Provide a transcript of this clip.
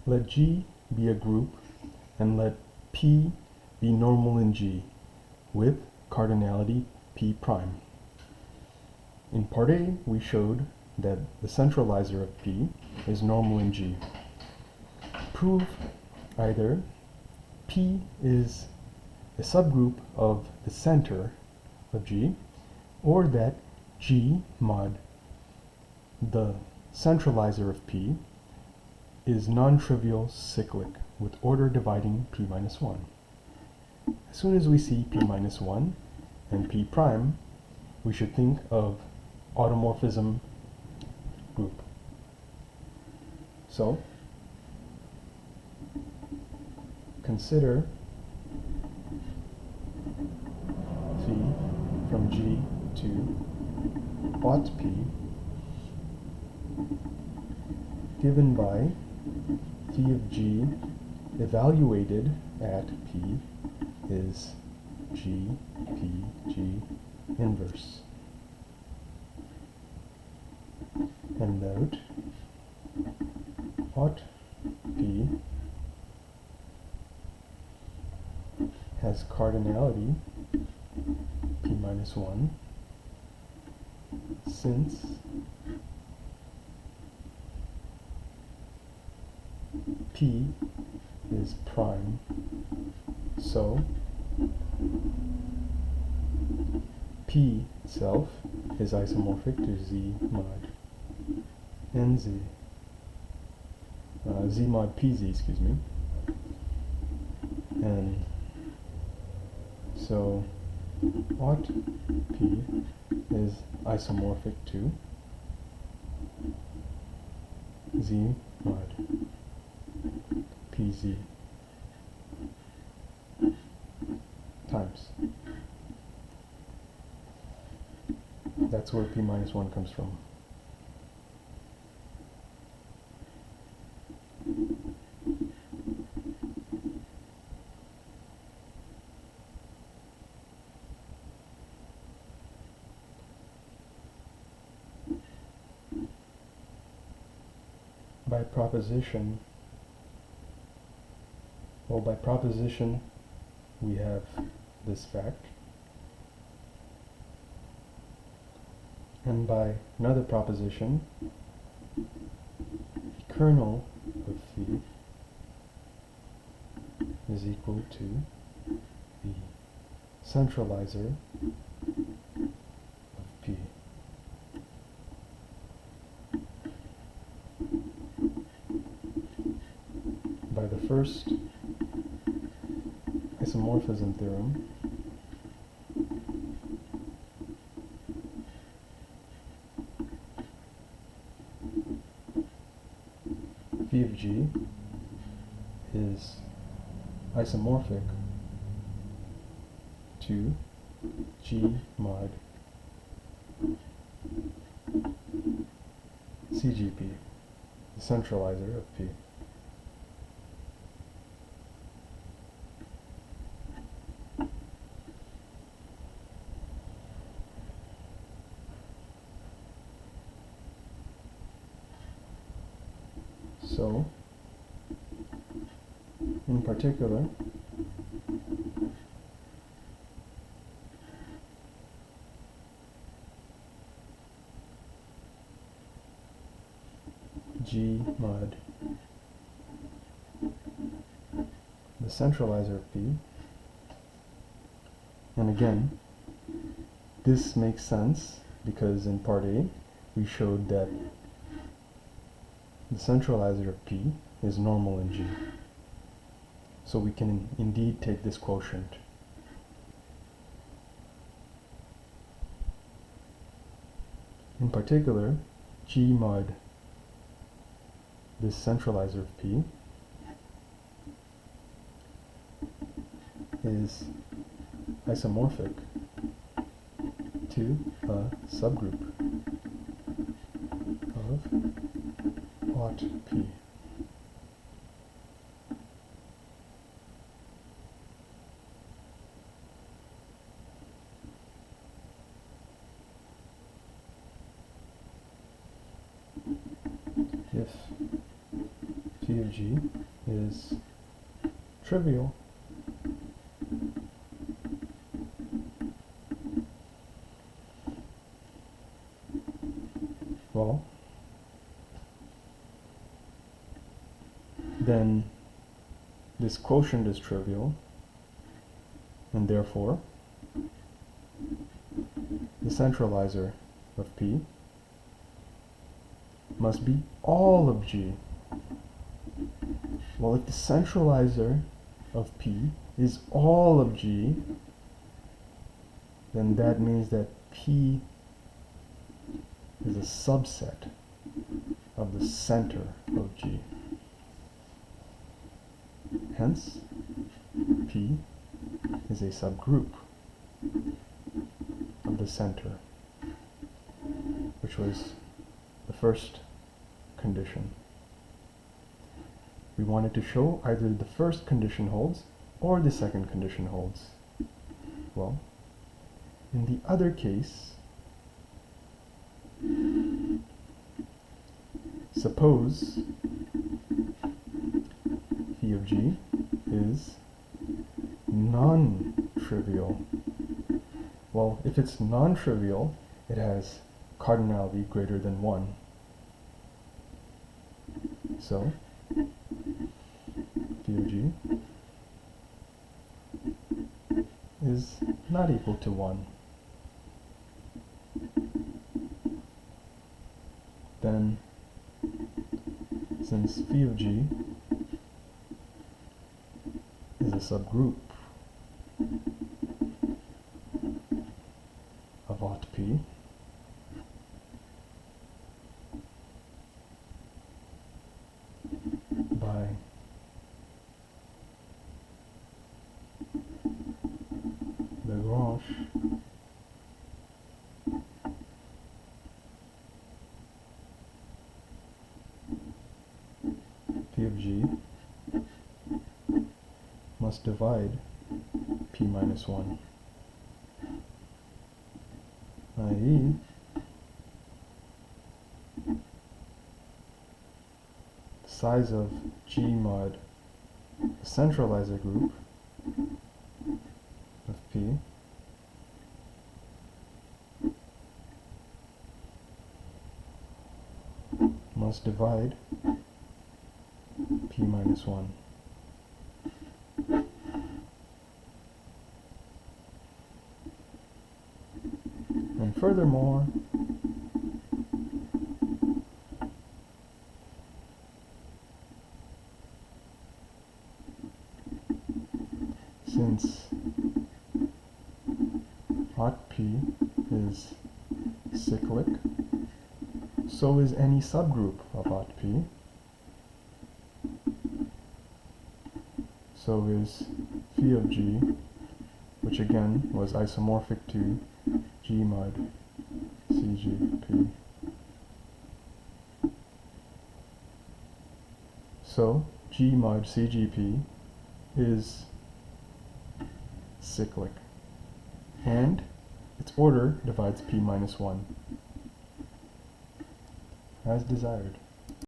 Let G be a group and let P be normal in G with cardinality P prime. In part A, we showed that the centralizer of P is normal in G. Prove either P is a subgroup of the center of G, or that G mod the centralizer of P is non-trivial cyclic with order dividing P minus 1. As soon as we see P minus 1 and P prime, we should think of automorphism group. So, consider phi from G to aught P given by phi of G evaluated at P is G, P, G inverse. And note, aught P has cardinality P minus 1 since P is prime, so P itself is isomorphic to Z mod NZ, Z mod PZ, excuse me. And so aught P is isomorphic to Z mod PZ times. That's where P minus 1 comes from. By proposition, we have this fact, and by another proposition, the kernel of phi is equal to the centralizer of P. By the first isomorphism theorem, phi of G is isomorphic to G mod CGP, the centralizer of P. So, in particular, G mod the centralizer of P, and again, this makes sense because in part A we showed that the centralizer of P is normal in G. So we can indeed take this quotient. In particular, G mod this centralizer of P is isomorphic to a subgroup of aught P. If Phi of G is trivial, well, then this quotient is trivial, and therefore the centralizer of P must be all of G. Well, if the centralizer of P is all of G, then that means that P is a subset of the center of G. Hence, P is a subgroup of the center, which was the first condition. We wanted to show either the first condition holds or the second condition holds. Well, in the other case, suppose Phi of G is non-trivial. Well, if it's non-trivial, it has cardinality greater than 1. So, Phi of G is not equal to 1. Then, since Phi of G is a subgroup of aught P, by Lagrange, Phi of G must divide P minus 1, i.e. the size of G mod the centralizer group of P must divide P minus 1. And furthermore, since aught P is cyclic, so is any subgroup of aught P. So is Phi of G, which again was isomorphic to G mod CGP. So G mod CGP is cyclic, and its order divides P minus 1, as desired.